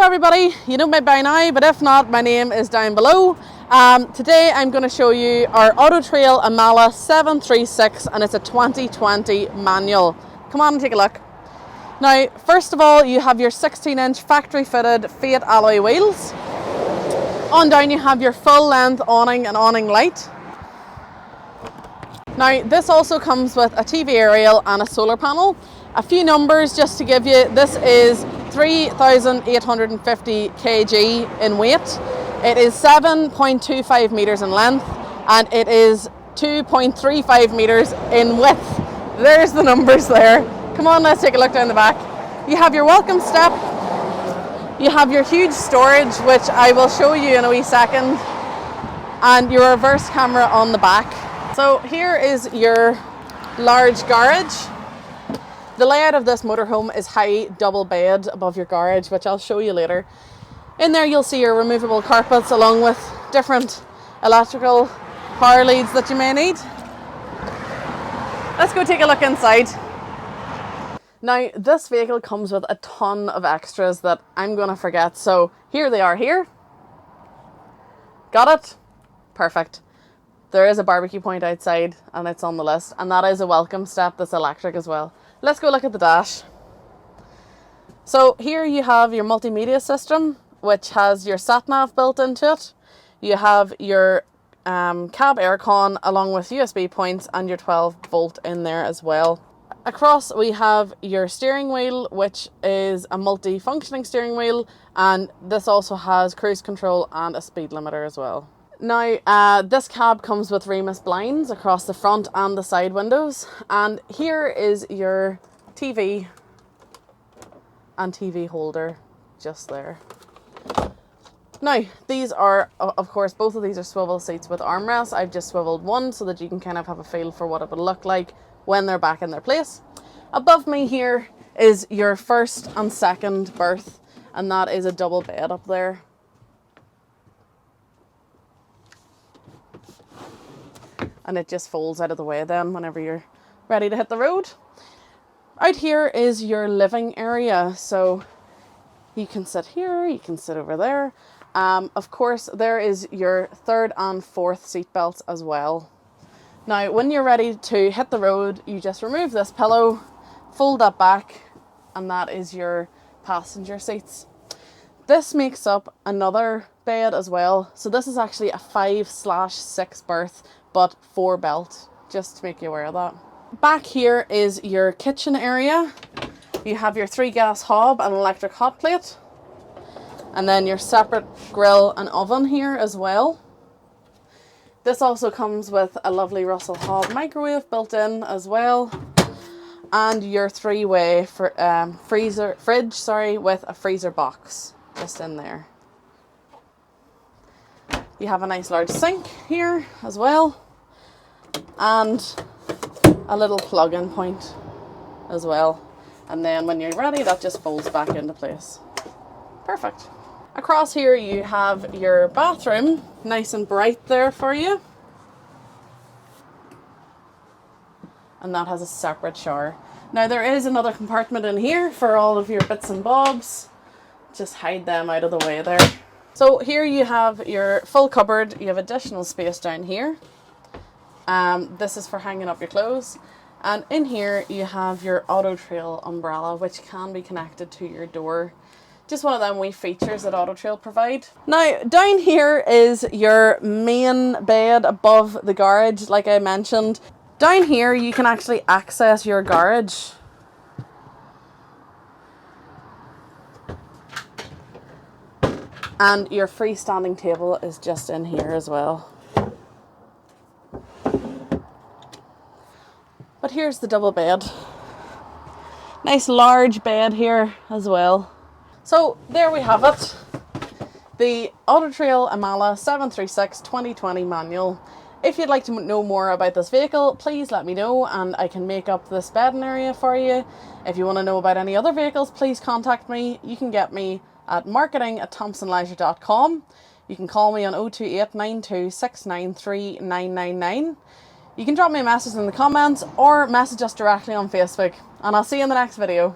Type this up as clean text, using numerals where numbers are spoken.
everybody, you know me by now, but if not, my name is down below. Today I'm going to show you our Autotrail Imala 736 and it's a 2020 manual. Come on and take a look. Now, first of all, you have your 16-inch factory fitted Fate alloy wheels. On down you have your full length awning and awning light. Now, this also comes with a TV aerial and a solar panel. A few numbers just to give you, this is 3,850 kg in weight. It is 7.25 meters in length and it is 2.35 meters in width. There's the numbers there. Come on, let's take a look down the back. You have your welcome step. You have your huge storage, which I will show you in a wee second, and your reverse camera on the back. So here is your large garage. The layout of this motorhome is high double bed above your garage, which I'll show you later. In there you'll see your removable carpets along with different electrical power leads that you may need. Let's go take a look inside. Now, this vehicle comes with a ton of extras that I'm going to forget, so here they are here. Got it? Perfect. There is a barbecue point outside and it's on the list, and that is a welcome step that's electric as well. Let's go look at the dash. So here you have your multimedia system, which has your sat-nav built into it. You have your cab aircon along with USB points and your 12 volt in there as well. Across we have your steering wheel, which is a multi-functioning steering wheel, and this also has cruise control and a speed limiter as well. Now, this cab comes with Remus blinds across the front and the side windows, and here is your TV and TV holder just there. Now, these are, of course, both of these are swivel seats with armrests. I've just swiveled one so that you can kind of have a feel for what it would look like when they're back in their place. Above me here is your first and second berth, and that is a double bed up there. And it just folds out of the way then whenever you're ready to hit the road. Out here is your living area, so you can sit here, you can sit over there. Of course, there is your third and fourth seat belts as well. Now, when you're ready to hit the road, you just remove this pillow, fold that back, and that is your passenger seats. This makes up another bed as well. So this is actually a 5/6 berth, but 4 belt, just to make you aware of that. Back here is your kitchen area. You have your 3 gas hob and electric hot plate, and then your separate grill and oven here as well. This also comes with a lovely Russell Hobb microwave built in as well, and your 3-way fridge with a freezer box just in there. You have a nice large sink here as well, and a little plug-in point as well. And then when you're ready, that just folds back into place. Perfect. Across here you have your bathroom, nice and bright there for you. And that has a separate shower. Now, there is another compartment in here for all of your bits and bobs. Just hide them out of the way there. So here you have your full cupboard. You have additional space down here. This is for hanging up your clothes. And in here you have your Autotrail umbrella, which can be connected to your door. Just one of them wee features that Autotrail provide. Now, down here is your main bed above the garage, like I mentioned. Down here you can actually access your garage. And your freestanding table is just in here as well. But here's the double bed. Nice large bed here as well. So there we have it. The Autotrail Imala 736 2020 manual. If you'd like to know more about this vehicle, please let me know and I can make up this bedding area for you. If you want to know about any other vehicles, please contact me. You can get me at marketing@thompsonleisure.com. You can call me on 028 92 693 999. You can drop me a message in the comments or message us directly on Facebook, and I'll see you in the next video.